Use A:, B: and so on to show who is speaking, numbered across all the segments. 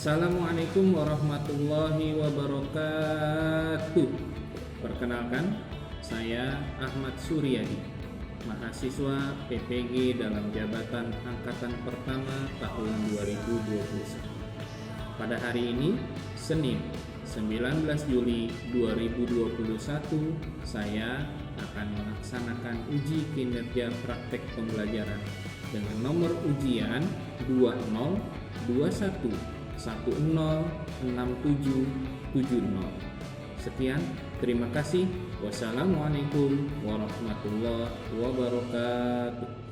A: Assalamualaikum warahmatullahi wabarakatuh. Perkenalkan, saya Ahmad Suryadi, mahasiswa PPG dalam jabatan angkatan pertama tahun 2021. Pada hari ini, Senin 19 Juli 2021, saya akan melaksanakan uji kinerja praktek pembelajaran dengan nomor ujian 2021106770. Sekian, terima kasih. Wassalamualaikum warahmatullahi wabarakatuh.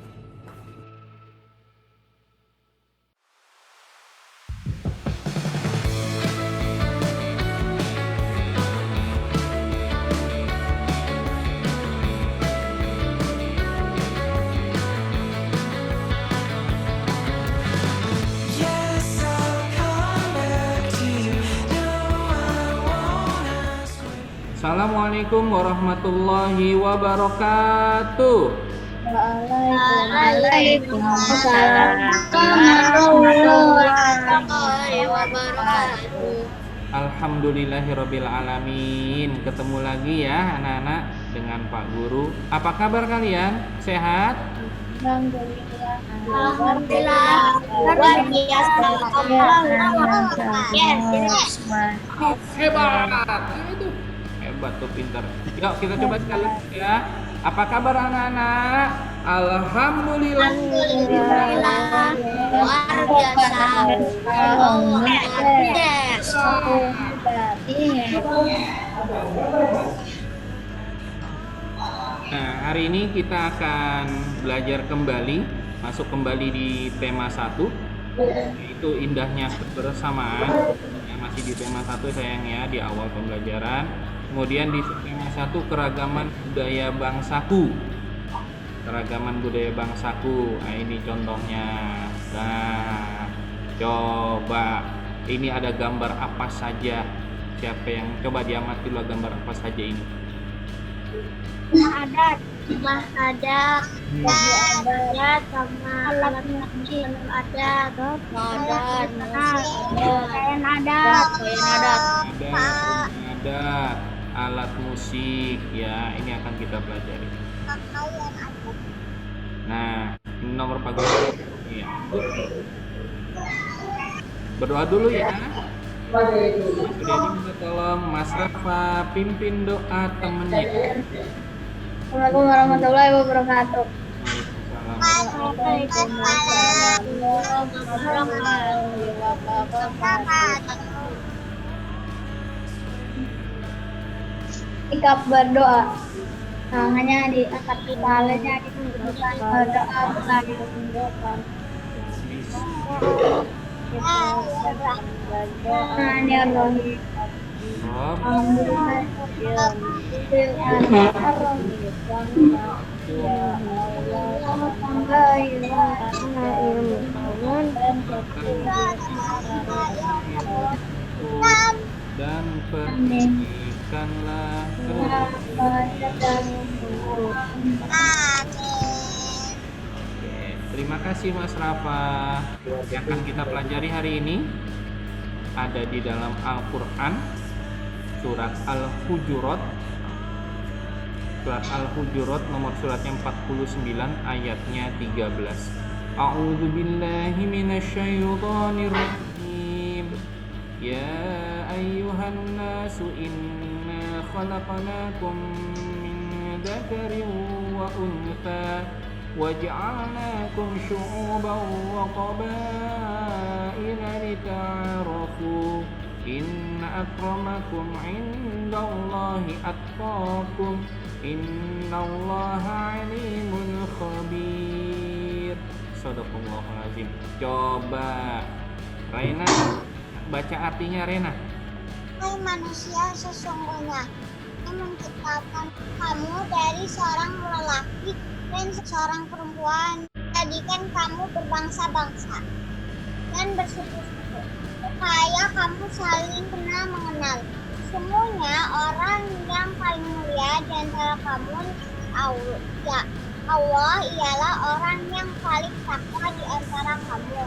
A: Assalamualaikum warahmatullahi wabarakatuh.
B: Waalaikumsalam warahmatullahi wabarakatuh.
A: Alhamdulillahirabbil alamin. Ketemu lagi ya anak-anak dengan Pak Guru. Apa kabar kalian? Sehat?
B: Alhamdulillah.
A: Hebat. Itu hebat tuh, pintar. Yuk kita coba sekali ya. Apa kabar anak-anak? Alhamdulillah.
B: Luar biasa.
A: Nah, hari ini kita akan belajar kembali, masuk kembali di tema 1, yaitu indahnya kebersamaan. Ya, masih di tema 1 sayang ya, di awal pembelajaran. Kemudian di tema 1, keragaman budaya bangsaku. Keragaman budaya bangsaku. Nah, ini contohnya. Nah, coba ini ada gambar apa saja? Siapa yang coba diamati dulu gambar apa saja ini?
B: Adat sama alat musik adat
A: alat musik ya, ini akan kita pelajari. Nah, ini nomor Pak Guru. Iya. Berdoa dulu ya. Mas Suryadi minta tolong Mas Rafa pimpin doa temennya.
B: Assalamualaikum warahmatullahi wabarakatuh. Sikap berdoa, tangannya diangkat kepalanya ditundukkan, berdoa bukan ditundukkan. Bismillahirrahmanirrahim.
A: Dan perhatikanlah Terima kasih Mas Rafa. Yang akan kita pelajari hari ini ada di dalam Al-Quran, surat Al-Hujurat. Surat Al-Hujurat nomor suratnya 49 ayatnya 13. A'udzu billahi minasyaitonir rajim. Ya ayyuhan nasu inna khalaqnakum min dzakarin wa untha waj'alnakum syu'uban wa qabaila lita'arafu inna akramakum 'indallahi atqakum innallaha 'alimun khabir. Shadaqallahul azim. Coba Raina baca artinya, Rena.
C: Hai manusia, sesungguhnya Kami menciptakan kamu dari seorang lelaki dan seorang perempuan. Jadikan kamu berbangsa-bangsa dan bersuku-suku, supaya kamu saling kenal mengenal. Sesungguhnya orang yang paling mulia di antara kamu Allah ialah orang yang paling takwa di antara kamu.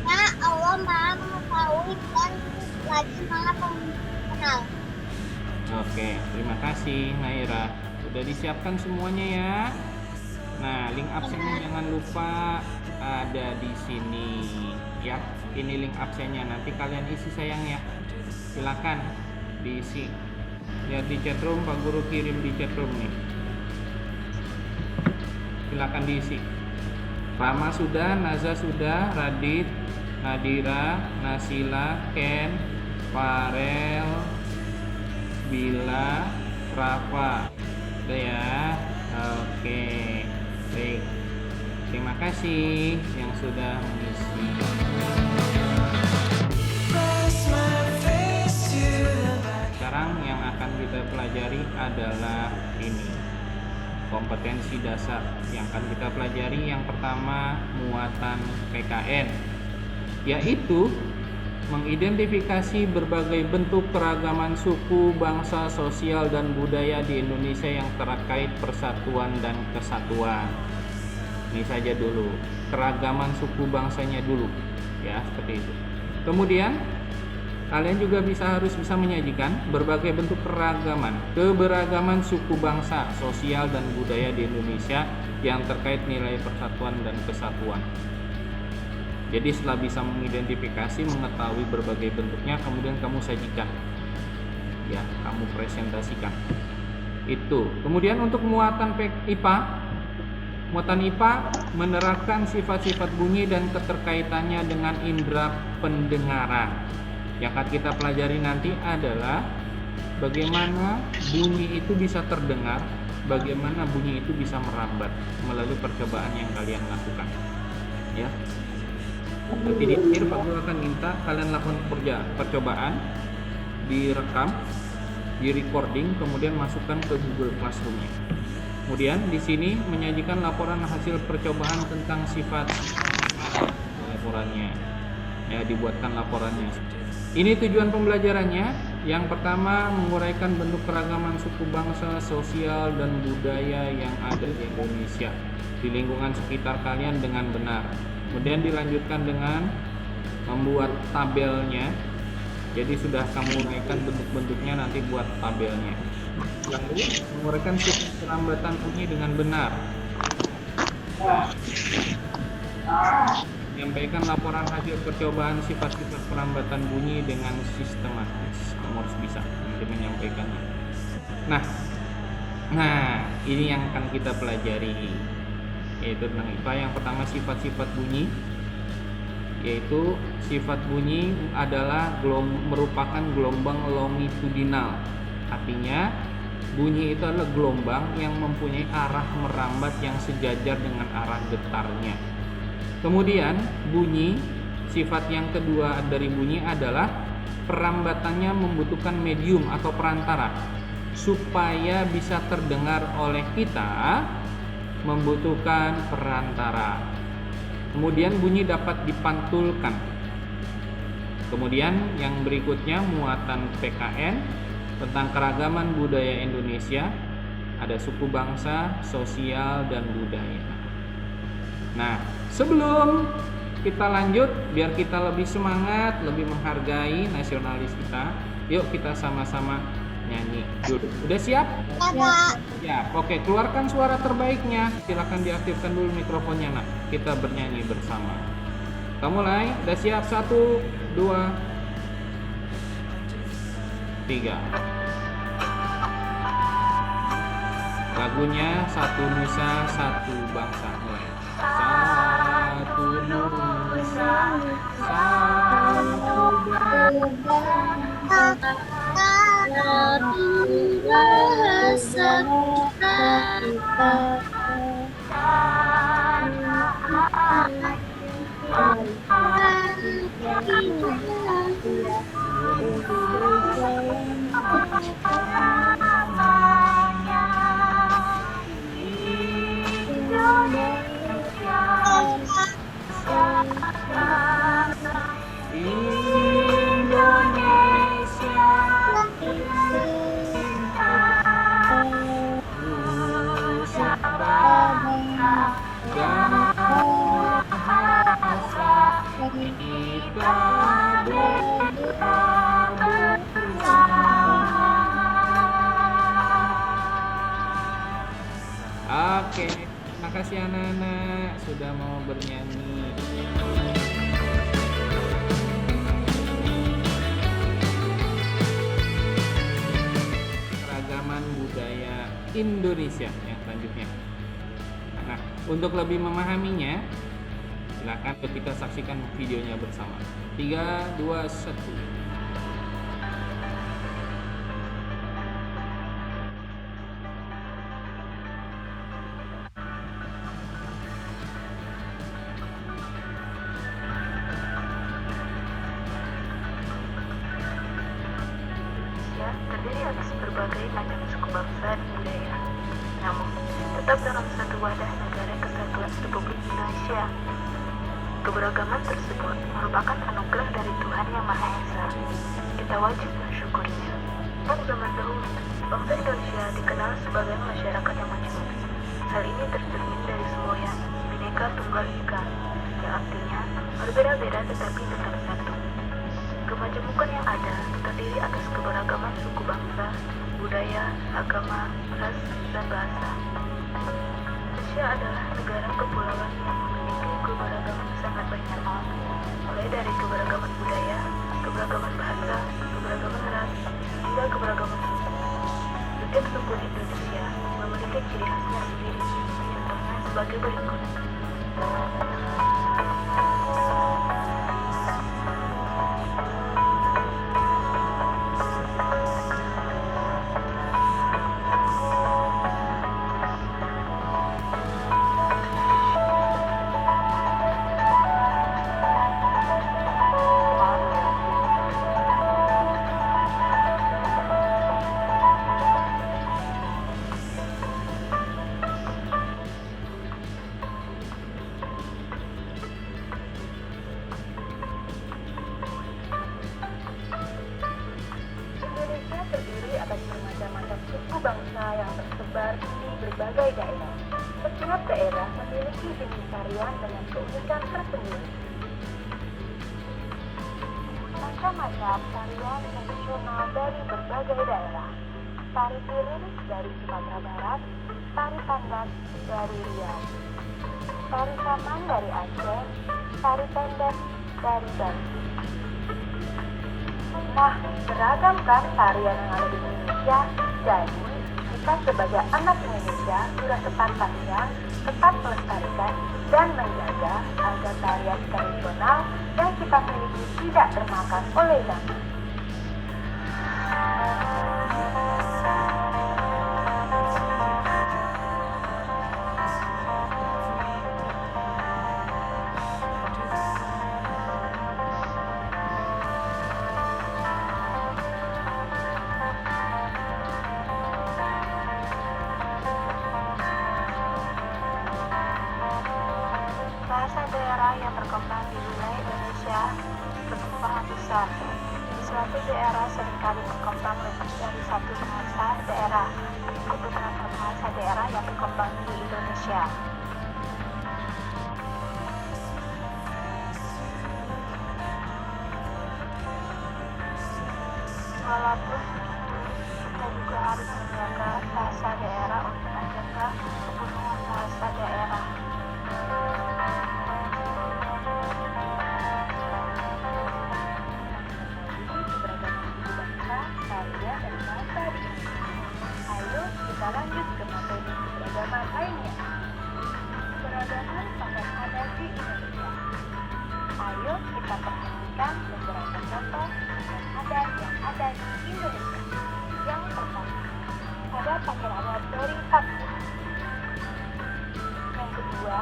C: Nah, Allah Maha baik dan lagi malah kenal.
A: Oke, terima kasih Naira. Udah disiapkan semuanya ya. Nah, link absennya jangan lupa ada di sini ya. Ini link absennya, nanti kalian isi sayang ya. Silakan diisi. Lihat di chatroom, Pak Guru kirim di chatroom nih. Silakan diisi. Rama sudah, Naza sudah, Radit, Nadira, Nasila, Ken, Farel, Bila, Rafa. Udah ya. Oke. Baik. Terima kasih yang sudah mengisi. Sekarang yang akan kita pelajari adalah ini, kompetensi dasar. Yang akan kita pelajari yang pertama, muatan PKN, yaitu mengidentifikasi berbagai bentuk keragaman suku, bangsa, sosial, dan budaya di Indonesia yang terkait persatuan dan kesatuan. Ini saja dulu, keragaman suku bangsanya dulu, ya seperti itu. Kemudian kalian juga harus bisa menyajikan berbagai bentuk keberagaman suku bangsa, sosial, dan budaya di Indonesia yang terkait nilai persatuan dan kesatuan. Jadi setelah bisa mengidentifikasi, mengetahui berbagai bentuknya, kemudian kamu sajikan, ya, kamu presentasikan. Itu. Kemudian untuk muatan IPA menerapkan sifat-sifat bunyi dan keterkaitannya dengan indera pendengaran. Yang akan kita pelajari nanti adalah bagaimana bunyi itu bisa terdengar, bagaimana bunyi itu bisa merambat melalui percobaan yang kalian lakukan. Ya. Nanti di akhir Pak Guru akan minta kalian lakukan percobaan, direkam, di recording, kemudian masukkan ke Google Classroom-nya. Kemudian di sini menyajikan laporan hasil percobaan tentang sifat laporannya. Ya, dibuatkan laporannya. Ini tujuan pembelajarannya. Yang pertama, menguraikan bentuk keragaman suku bangsa, sosial, dan budaya yang ada di Indonesia di lingkungan sekitar kalian dengan benar. Kemudian dilanjutkan dengan membuat tabelnya. Jadi sudah kamu uraikan bentuk-bentuknya, nanti buat tabelnya. Lalu menguraikan sifat perambatan bunyi dengan benar. Menyampaikan laporan hasil percobaan sifat-sifat perambatan bunyi dengan sistematis. Kamu harus bisa nanti menyampaikannya. Nah, ini yang akan kita pelajari, yaitu tentang IPA. Yang pertama, sifat-sifat bunyi, yaitu sifat bunyi adalah merupakan gelombang longitudinal. Artinya bunyi itu adalah gelombang yang mempunyai arah merambat yang sejajar dengan arah getarnya. Kemudian bunyi, sifat yang kedua dari bunyi adalah perambatannya membutuhkan medium atau perantara. Supaya bisa terdengar oleh kita, membutuhkan perantara. Kemudian bunyi dapat dipantulkan. Kemudian yang berikutnya, muatan PKN tentang keragaman budaya Indonesia. Ada suku bangsa, sosial, dan budaya. Nah, sebelum kita lanjut, biar kita lebih semangat, lebih menghargai nasionalis kita, yuk kita sama-sama nyanyi dulu. Udah siap? Ya, oke, keluarkan suara terbaiknya. Silakan diaktifkan dulu mikrofonnya, nak. Kita bernyanyi bersama. Kita mulai. Udah siap? 1, 2, 3. Lagunya Satu Nusa Satu Bangsa. Mulai. Satu Nusa Satu Bangsa.
B: Satu bahasa
A: Kita kasih anak-anak sudah mau bernyanyi. Keragaman budaya Indonesia yang selanjutnya. Nah, untuk lebih memahaminya, silakan kita saksikan videonya bersama. 3, 2, 1.
D: Terdiri atas berbagai macam suku bangsa dan budaya. Namun, tetap dalam satu wadah negara kesatuan Republik Indonesia. Keberagaman tersebut merupakan anugerah dari Tuhan Yang Maha Esa. Kita wajib mensyukurinya. Pada zaman dahulu, bangsa Indonesia dikenal sebagai masyarakat yang majemuk. Hal ini tercermin dari semboyan Bhinneka Tunggal Ika, yang artinya berbeda-beda tetapi tetap satu. Kemajemukan yang ada terdiri atas keberagaman suku bangsa, budaya, agama, ras, dan bahasa. Indonesia adalah negara kepulauan yang memiliki keberagaman sangat banyak, mulai dari keberagaman budaya, keberagaman bahasa, keberagaman ras, hingga keberagaman suku. Setiap suku di Indonesia memiliki ciri khasnya sendiri, contohnya sebagai berikut. Indonesia terdiri atas bermacam-macam suku bangsa yang tersebar di berbagai daerah. Setiap daerah memiliki jenis tarian dengan keunikan tersendiri. Macam-macam tarian tradisional dari berbagai daerah. Tari piring dari Sumatera Barat, tari tandas dari Riau, tari saman dari Aceh, tari pendek dari Bali. Nah, beragam kan tarian yang ada di Indonesia. Jadi, kita sebagai anak Indonesia sudah sepantasnya tetap melestarikan dan menjaga agar tarian tradisional yang kita miliki tidak termakan oleh zaman. Bahasa daerah yang berkembang di wilayah Indonesia berkembang besar. Di suatu daerah seringkali berkembang lebih dari satu bahasa daerah. Berikut beberapa bahasa daerah yang berkembang di Indonesia. Walaupun kita juga harus menjaga bahasa daerah untuk menjaga kebutuhan bahasa daerah. Kita lanjut ke materi keberagaman lainnya. Keberagaman pakaian adat di Indonesia. Ayo kita perhatikan beberapa contoh pakaian adat yang ada di Indonesia. Yang pertama, ada pakaian adat dari Papua. Yang kedua,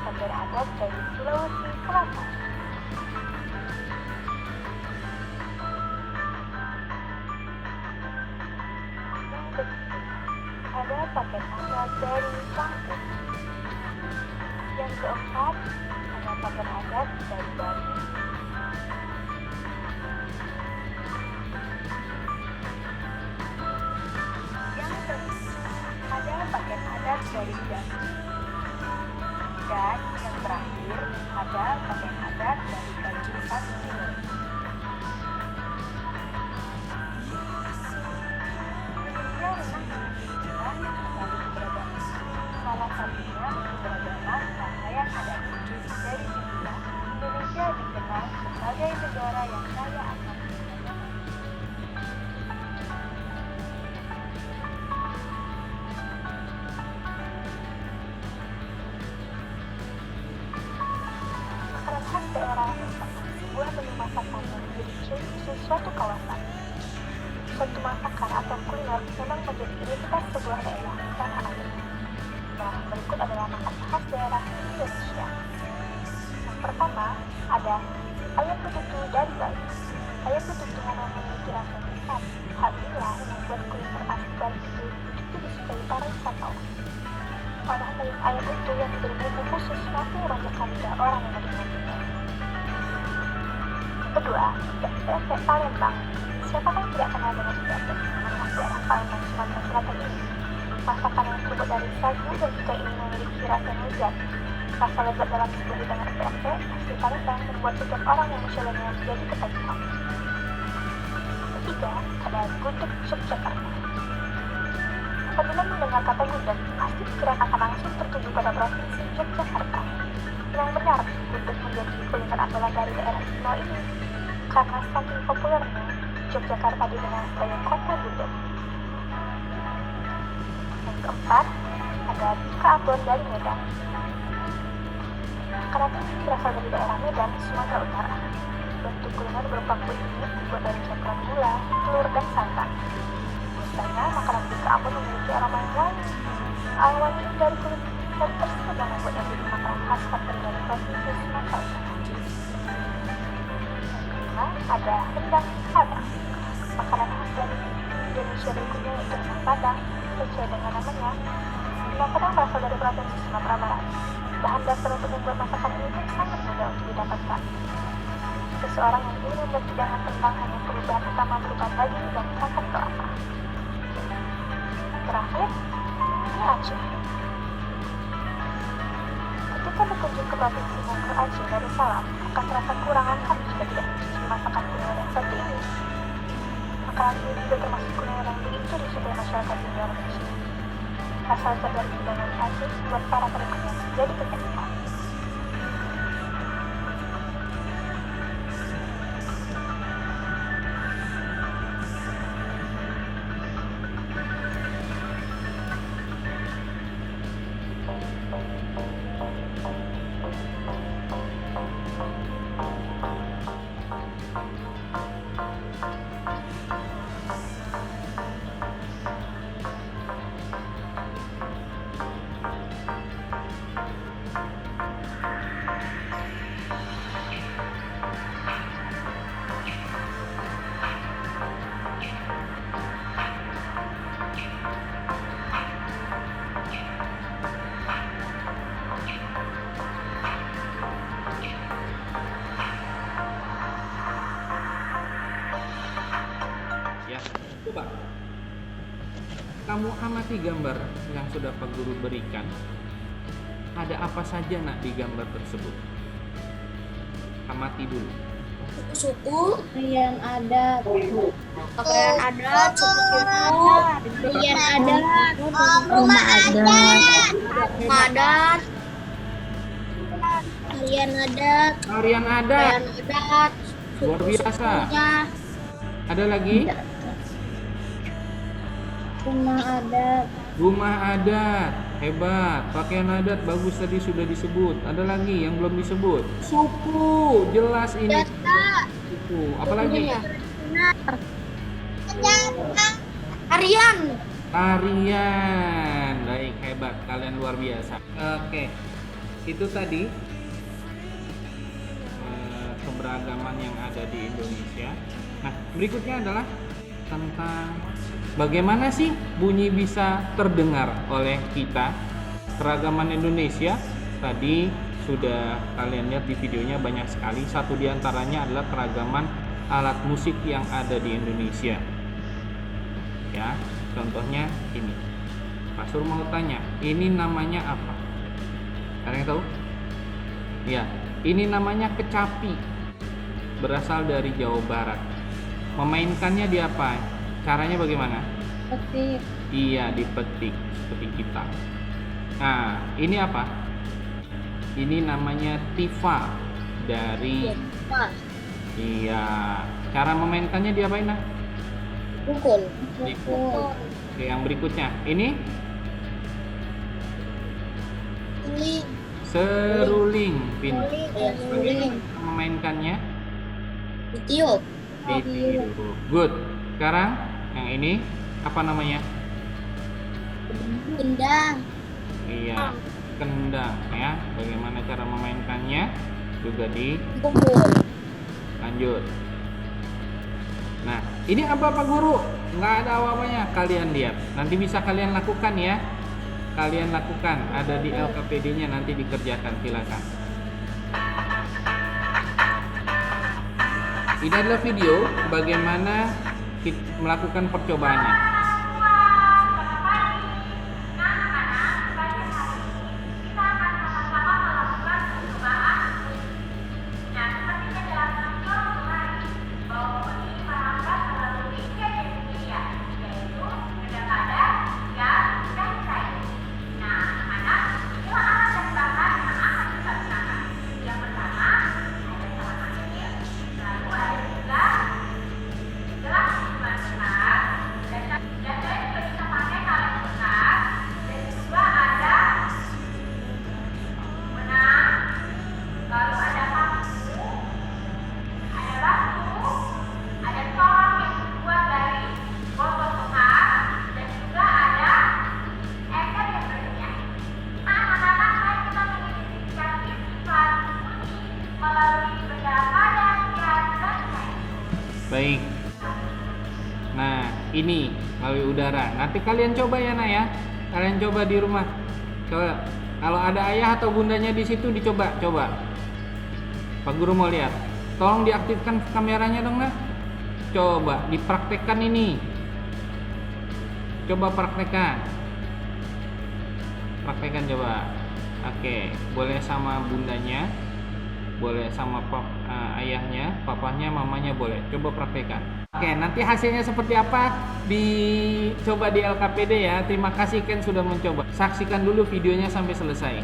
D: pakaian adat dari Sulawesi Selatan. Yang ketiga, ada pakaian adat dari Lampung. Yang keempat, ada pakaian adat dari Bali. Yang kelima, ada pakaian adat dari Jambi. Dan yang terakhir, ada pakaian adat dari Kalimantan Timur. Indonesia memang memiliki banyak sekali keberagaman. Salah satunya sebagai negara yang kaya akan makanan khas daerah merupakan sebuah menu masakan yang menjadi ciri khusus suatu kawasan. Suatu masakan atau kuliner memang menjadi identitas sebuah daerah di tanah air. Nah, berikut adalah makanan khas daerah Indonesia. Yang pertama, ada ayam betutu dari Bali. Ayam betutu memang memiliki rasa yang asam. Hal inilah yang membuat kuliner asli Bali itu begitu disukai para wisatawan. Olahan daging ayam itu yang diberi bumbu khusus mampu memanjakan lidah orang yang menikmatinya. Kedua, pempek Palembang. Siapakah yang tidak kenal dengan pempek? Khas daerah Palembang, Sumatera Selatan ini. Masakan yang terbuat dari sagu dan juga ini memiliki rasa yang lezat. Rasa lezat dalam sebuah hidangan pempek asli Palembang membuat setiap orang yang mencobanya menjadi ketagihan. Ketiga, ada gudeg Yogyakarta. Apabila mendengar kata gudeg, pasti pikiran akan langsung tertuju pada provinsi Yogyakarta. Yang benar, gudeg menjadi kuliner andalan dari daerah istimewa ini. Karena saking populernya, Yogyakarta dikenal sebagai kota gudeg. Yang keempat, ada bika ambon dari Medan. Makanan ini berasal dari daerah Medan, Sumatera Utara. Bentuk kuliner berupa kue ini dibuat dari campuran gula, telur, dan santan. Biasanya, makanan bika ambon memiliki aroma yang wangi. Wangi dari kulit dan tersebut yang membuatnya menjadi makanan khas terdiri dari provinsi Sumatera Utara. Ada rendang Padang. Makanan khas dari Indonesia berikutnya yaitu rendang Padang. Sesuai dengan namanya, rendang Padang berasal dari provinsi Sumatera Barat. Bahan dasar untuk membuat masakan ini pun sangat mudah untuk didapatkan. Seseorang yang ingin membuat hidangan rendang hanya perlu bahan utama berupa daging dan santan kelapa. Terakhir, mie Aceh. Ketika berkunjung ke provinsi Bangka Aceh Darussalam, akan terasa kurangan hati jika tidak mencicipi masakan kuliner yang satu ini. Makanan ini juga termasuk kuliner yang begitu disukai masyarakat di luar Indonesia. Asal dari hidangan Aceh membuat para penduduknya menjadi ketagihan.
A: Ya, coba kamu amati gambar yang sudah Pak Guru berikan. Ada apa saja nak di gambar tersebut? Amati dulu.
B: Suku,
C: Pakaian adat,
B: pakaian adat, suku-suku,
C: pakaian adat,
B: rumah adat, rumah adat,
C: pakaian adat,
A: Tarian adat,
B: pakaian adat,
A: luar biasa.
C: sukunya,
A: Ada lagi?
C: rumah adat,
A: Rumah adat, hebat. Pakaian adat bagus tadi sudah disebut. Ada lagi yang belum disebut. Suku, jelas ini. Suku. Apalagi?
B: harian,
A: Tarian. Baik, hebat. Kalian luar biasa. Oke. Itu tadi keberagaman yang ada di Indonesia. Nah, berikutnya adalah tentang bagaimana sih bunyi bisa terdengar oleh kita. Keragaman Indonesia tadi sudah kalian lihat di videonya banyak sekali. Satu di antaranya adalah keragaman alat musik yang ada di Indonesia. Ya, contohnya ini. Pak Sur mau tanya, ini namanya apa? Kalian tahu? Ya, ini namanya kecapi. Berasal dari Jawa Barat. Memainkannya di apa? Caranya bagaimana?
C: petik,
A: Iya, dipetik seperti kita. Nah, ini apa? Ini namanya tifa dari Iya. Cara memainkannya diapain nah?
B: Pukul.
A: Dipukul. Oke, yang berikutnya. Ini
B: Ini.
A: seruling. Pintar.
B: Seruling.
A: Bagaimana cara memainkannya?
B: Ditiup.
A: Ditiup. Good. Sekarang yang ini apa namanya?
B: Gendang.
A: Iya, kendang ya. Bagaimana cara memainkannya? Juga
B: Pukul.
A: lanjut. Nah, ini apa Pak Guru? Nggak ada apa-apanya. Kalian lihat. Nanti bisa kalian lakukan ya. Kalian lakukan. Ada di LKPD-nya nanti dikerjakan. Silakan. Ini adalah video bagaimana kita melakukan percobaannya. Baik. Nah, ini melalui udara. Nanti kalian coba ya, Nak ya. Kalian coba di rumah. Coba. Kalau ada ayah atau bundanya di situ dicoba, coba. Pak Guru mau lihat. Tolong diaktifkan kameranya dong, Nak. Coba dipraktekkan ini. Coba praktekkan. Praktekkan coba. Oke, boleh sama bundanya. Boleh sama ayahnya, papahnya, mamanya boleh. Coba praktekkan. Oke, nanti hasilnya seperti apa dicoba di LKPD ya. Terima kasih Ken sudah mencoba. Saksikan dulu videonya sampai selesai.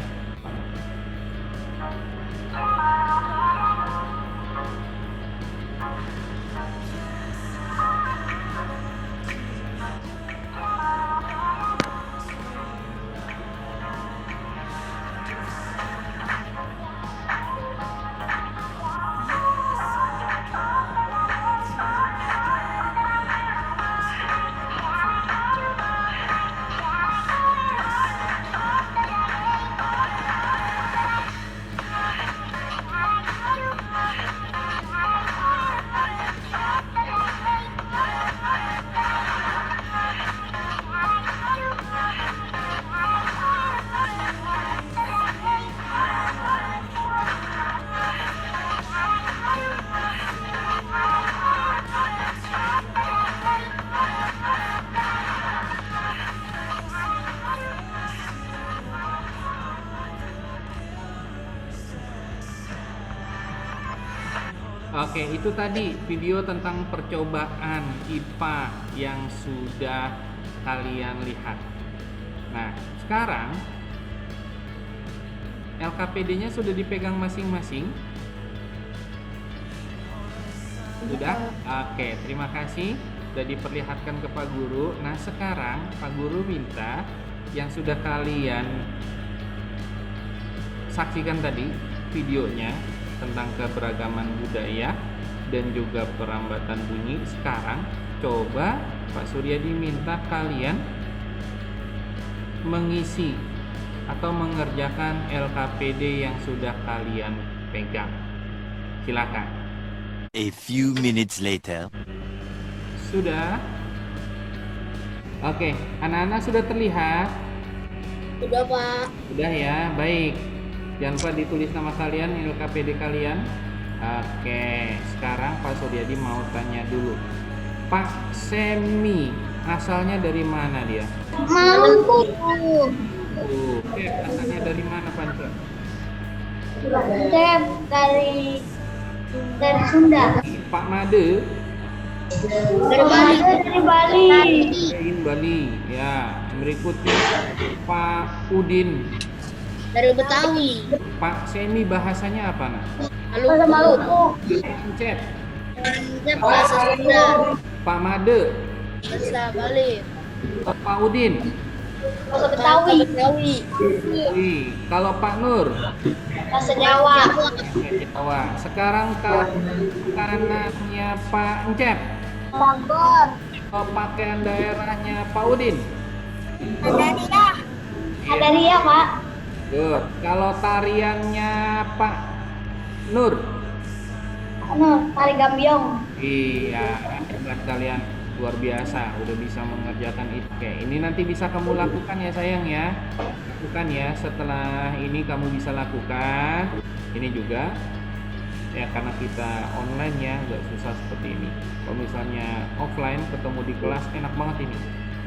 A: Oke, itu tadi video tentang percobaan IPA yang sudah kalian lihat. Nah, sekarang LKPD-nya sudah dipegang masing-masing. Sudah? Oke, terima kasih sudah diperlihatkan ke Pak Guru. Nah, sekarang Pak Guru minta yang sudah kalian saksikan tadi videonya tentang keberagaman budaya dan juga perambatan bunyi. Sekarang coba Pak Suryadi minta kalian mengisi atau mengerjakan LKPD yang sudah kalian pegang. Silakan.
E: A few minutes later.
A: Sudah? Oke, anak-anak sudah terlihat?
B: Sudah, Pak.
A: Sudah ya, baik. Jangan lupa ditulis nama kalian, LKPD kalian. Oke, sekarang Pak Suryadi mau tanya dulu. Pak Semi, asalnya dari mana dia?
C: Maluku.
A: Oke, asalnya dari mana Panca?
C: Saya dari Sunda.
A: Pak Made?
C: Dari Bali. Dari Bali.
A: Dari Bali. Ya, berikutnya Pak Udin.
B: Dari Betawi.
A: Pak Semi bahasanya apa nak?
C: Bahasa Maluku.
A: Encet.
B: Panjab bahasa Sunda.
A: Pak Made,
B: Bahasa Bali.
A: Pak Udin.
C: Bahasa Betawi.
B: Betawi.
A: Wih, kalau Pak Nur,
C: Bahasa Jawa.
A: Jawa. Sekarang kanannya Pak Encep.
C: Bogor.
A: Pakaian daerahnya Pak Udin.
C: Ada Ria, Pak.
A: Good. Kalau tariannya Pak Nur.
C: Tari Gambiong.
A: Iya, hebat kalian, luar biasa, udah bisa mengerjakan itu. Oke, ini nanti bisa kamu lakukan ya sayang ya. Lakukan ya, setelah ini kamu bisa lakukan. Ini juga ya, karena kita online ya, nggak susah seperti ini. Kalau misalnya offline ketemu di kelas, enak banget ini,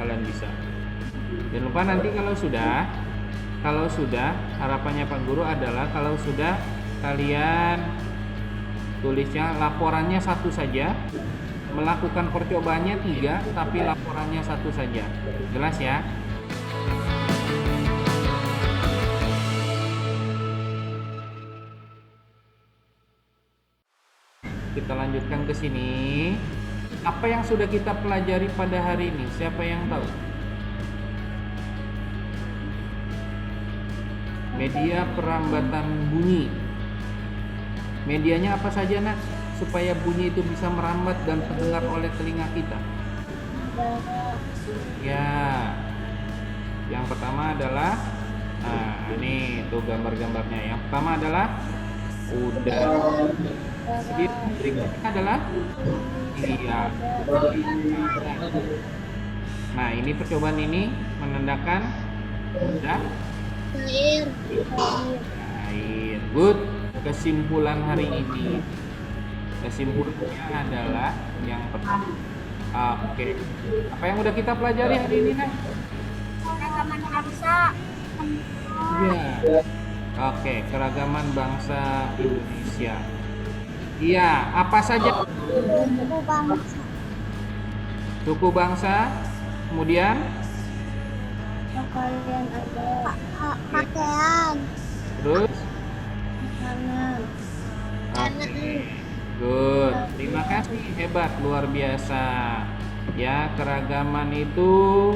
A: kalian bisa. Jangan lupa nanti kalau sudah harapannya Pak Guru adalah kalau sudah kalian tulisnya laporannya satu saja, melakukan percobaannya 3, tapi laporannya satu saja. Jelas ya? Kita lanjutkan ke sini. Apa yang sudah kita pelajari pada hari ini? Siapa yang tahu? Media perambatan bunyi. Medianya apa saja nak? Supaya bunyi itu bisa merambat dan terdengar oleh telinga kita. Ya, yang pertama adalah, nah ini tuh gambar-gambarnya. Yang pertama adalah udara. Berikutnya adalah iya. Nah ini percobaan ini menandakan udah
B: Air.
A: air. Good. Kesimpulan hari ini, kesimpulannya adalah yang pertama. Oke. Apa yang udah kita pelajari hari ini, Nak?
C: Keragaman bangsa.
A: Iya. Oke, keragaman bangsa Indonesia. Iya, apa saja?
C: Suku bangsa.
A: Suku bangsa. Kemudian
C: Kalian ada pakaian.
A: terus
C: Makanan.
A: oke. Good. Terima kasih, hebat, luar biasa. Ya, keragaman itu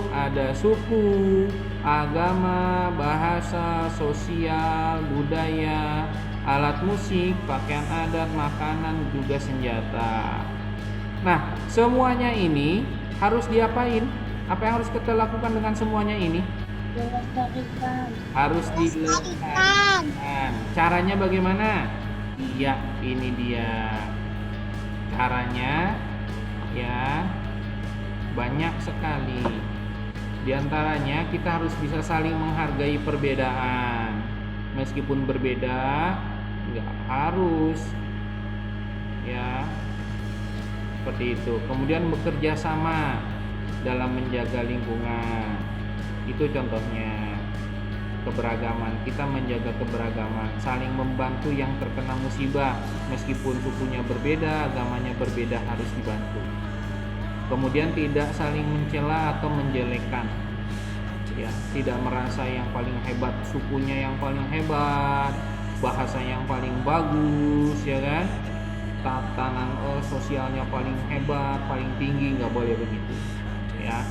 A: ada suku, agama, bahasa, sosial, budaya, alat musik, pakaian adat, makanan, juga senjata. Nah, semuanya ini harus diapain? Apa yang harus kita lakukan dengan semuanya ini?
C: Dilestarikan.
A: Harus dilestarikan. Caranya bagaimana? Iya, ini dia caranya. Ya, banyak sekali. Di antaranya kita harus bisa saling menghargai perbedaan. Meskipun berbeda, nggak harus. Ya, seperti itu. Kemudian bekerja sama dalam menjaga lingkungan. Itu contohnya keberagaman. Kita menjaga keberagaman, saling membantu yang terkena musibah. Meskipun sukunya berbeda, agamanya berbeda, harus dibantu. Kemudian tidak saling mencela atau menjelekkan. Ya, tidak merasa yang paling hebat, sukunya yang paling hebat, bahasa yang paling bagus, ya kan? Tatanan sosialnya paling hebat, paling tinggi, nggak boleh begitu. Ya,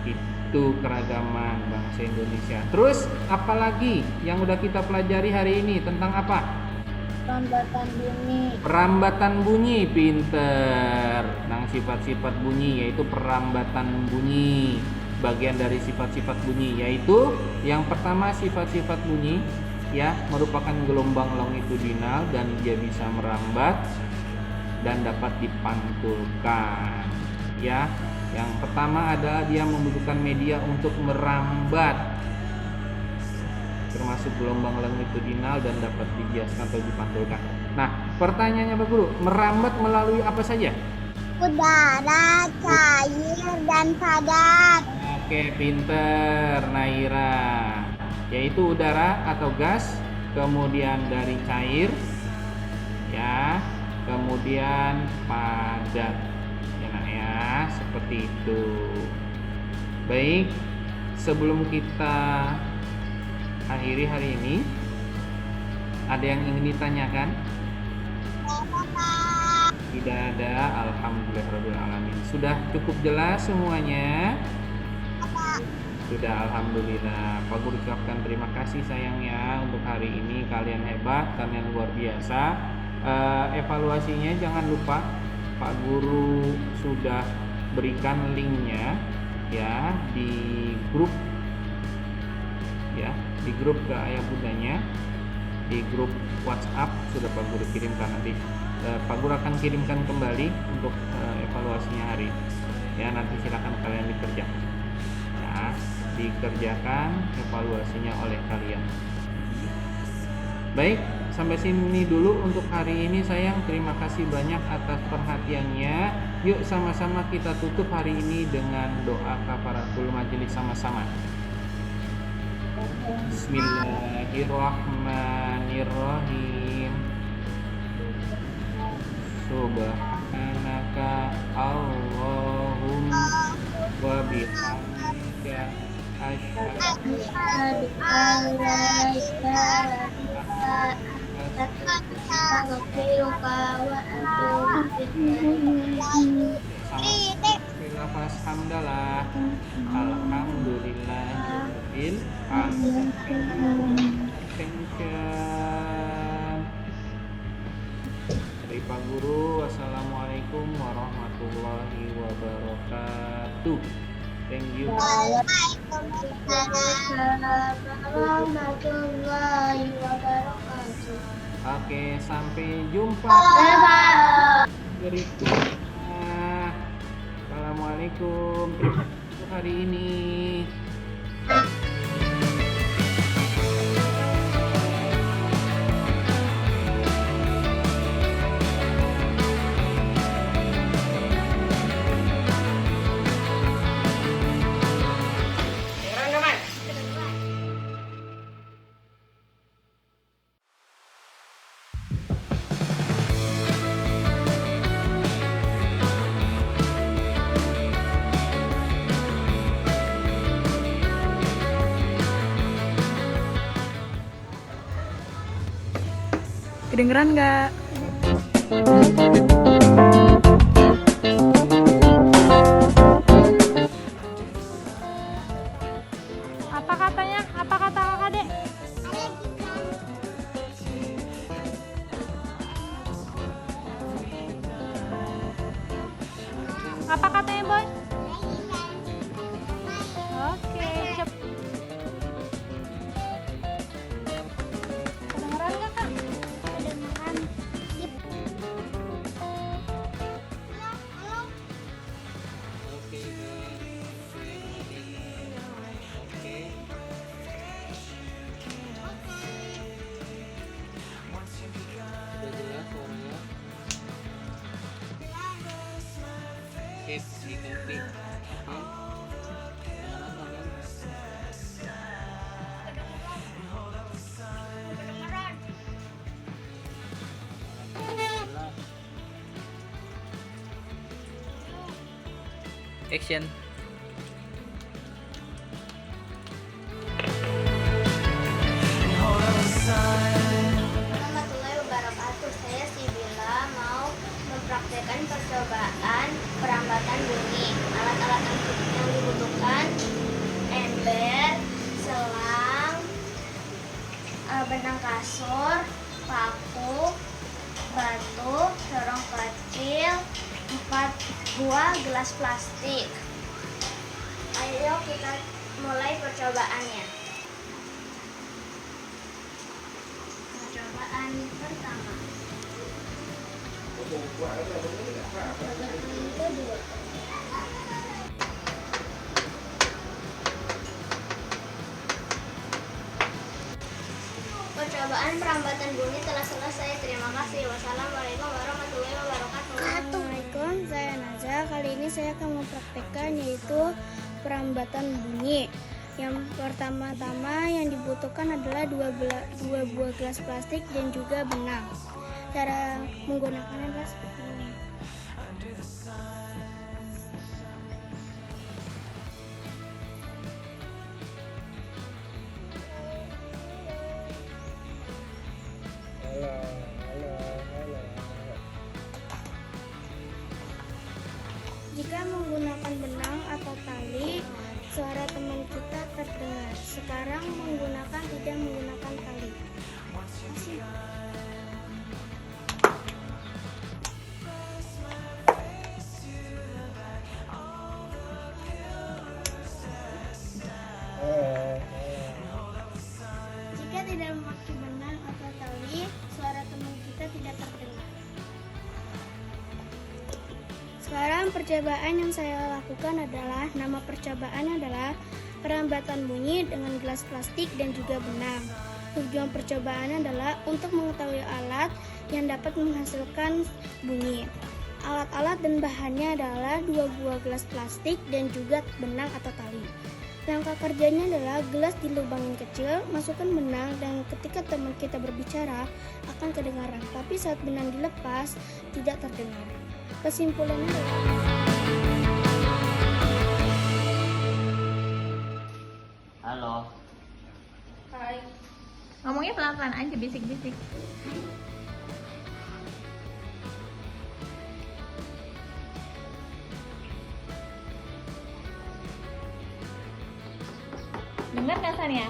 A: itu keragaman bangsa Indonesia. Terus apalagi yang udah kita pelajari hari ini tentang apa?
C: Perambatan bunyi.
A: Perambatan bunyi, pinter. Nah, sifat-sifat bunyi yaitu perambatan bunyi. Bagian dari sifat-sifat bunyi yaitu yang pertama, sifat-sifat bunyi ya merupakan gelombang longitudinal dan dia bisa merambat dan dapat dipantulkan. Ya, yang pertama adalah dia membutuhkan media untuk merambat, termasuk gelombang longitudinal dan dapat dibiaskan atau dipantulkan. Nah, pertanyaannya Pak Guru, merambat melalui apa saja?
C: Udara, cair, dan padat.
A: Oke, pinter Naira. Yaitu udara atau gas, kemudian dari cair, ya, kemudian padat. Ya, nak ya, seperti itu. Baik, sebelum kita akhiri hari ini, ada yang ingin ditanyakan? Tidak ada. Alhamdulillahirrahmanirrahim. Sudah cukup jelas semuanya? Sudah, alhamdulillah. Pak Guru ucapkan terima kasih sayangnya untuk hari ini. Kalian hebat, kalian luar biasa. Evaluasinya jangan lupa Pak Guru sudah berikan linknya ya di grup di grup ke ayah bundanya, di grup WhatsApp sudah Pak Guru kirimkan. Nanti Pak Guru akan kirimkan kembali untuk evaluasinya hari ya. Nanti silakan kalian dikerjakan ya, dikerjakan evaluasinya oleh kalian. Baik, sampai sini dulu untuk hari ini sayang. Terima kasih banyak atas perhatiannya. Yuk sama-sama kita tutup hari ini dengan doa kafaratul majelis sama-sama. Bismillahirrahmanirrahim. Subhanaka Allahumma wa bihamdika asyhadu an la ilaha illa anta astaghfiruka wa atubu ilaik. Lafaz hamdalah. Alhamdulillahirabbil alamin. Dari Pak Guru, wassalamualaikum warahmatullahi wabarakatuh. Thank you.
C: Waalaikumsalam warahmatullahi wabarakatuh.
A: Oke, sampai jumpa berikutnya. Assalamualaikum. Terima kasih untuk hari ini.
F: Kedengeran nggak? Apa katanya? Apa kata kakak dek? Apa katanya boy? Oke, cep. Kedengeran nggak kak?
G: Action.
C: Warahmatullahi wabarakatuh. Saya Sibila mau mempraktekkan percobaan perambatan bunyi. Alat-alat yang dibutuhkan: ember, selang, benang kasur, paku, batu, corong kecil, 4 buah gelas plastik. Ayo kita mulai percobaannya. Percobaan pertama. Percobaan kedua. Percobaan perambatan bunyi telah selesai. Terima kasih. Wassalamualaikum warahmatullahi wabarakatuh. Assalamualaikum, saya Naza. Kali ini saya akan mempraktekkan yaitu perambatan bunyi. Yang pertama-tama yang dibutuhkan adalah dua buah gelas plastik dan juga benang. Cara menggunakannya adalah seperti ini. Jika menggunakan benang atau tali, suara teman kita terdengar. Sekarang tidak menggunakan tali. Masih. Jika tidak memakai benang atau tali, suara teman kita tidak terdengar. Sekarang percobaan yang saya lakukan adalah, nama percobaannya adalah perambatan bunyi dengan gelas plastik dan juga benang. Tujuan percobaannya adalah untuk mengetahui alat yang dapat menghasilkan bunyi. Alat-alat dan bahannya adalah 2 buah gelas plastik dan juga benang atau tali. Langkah kerjanya adalah gelas dilubangin kecil, masukkan benang, dan ketika teman kita berbicara akan kedengaran, tapi saat benang dilepas tidak terdengar. Kesimpulannya adalah
G: Halo.
C: Hai.
F: Ngomongnya pelan-pelan aja, bisik-bisik. Dengar nggak Sania?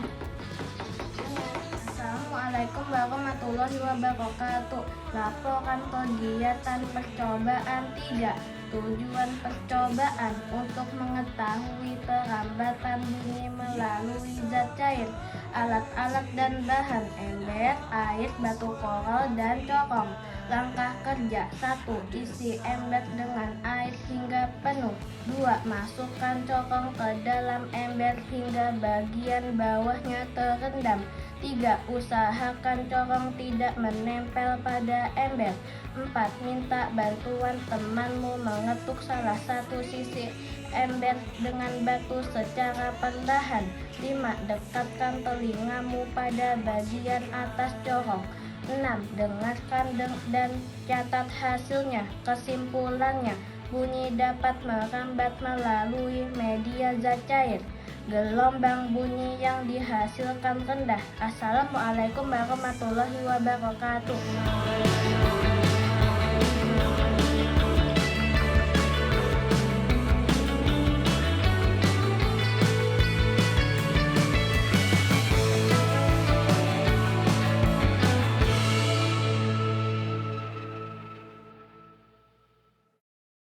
C: Assalamualaikum warahmatullahi wabarakatuh. Laporan kegiatan percobaan 3. Tujuan percobaan untuk mengetahui perambatan bunyi melalui zat cair, alat-alat dan bahan, ember, air, batu koral, dan corong. Langkah kerja: 1. Isi ember dengan air hingga penuh. 2. Masukkan corong ke dalam ember hingga bagian bawahnya terendam. 3. Usahakan corong tidak menempel pada ember. 4. Minta bantuan temanmu mengetuk salah satu sisi ember dengan batu secara perlahan. 5. Dekatkan telingamu pada bagian atas corong. 6. Dengarkan dan catat hasilnya. Kesimpulannya, bunyi dapat merambat melalui media zat cair. Gelombang bunyi yang dihasilkan rendah. Assalamualaikum warahmatullahi wabarakatuh.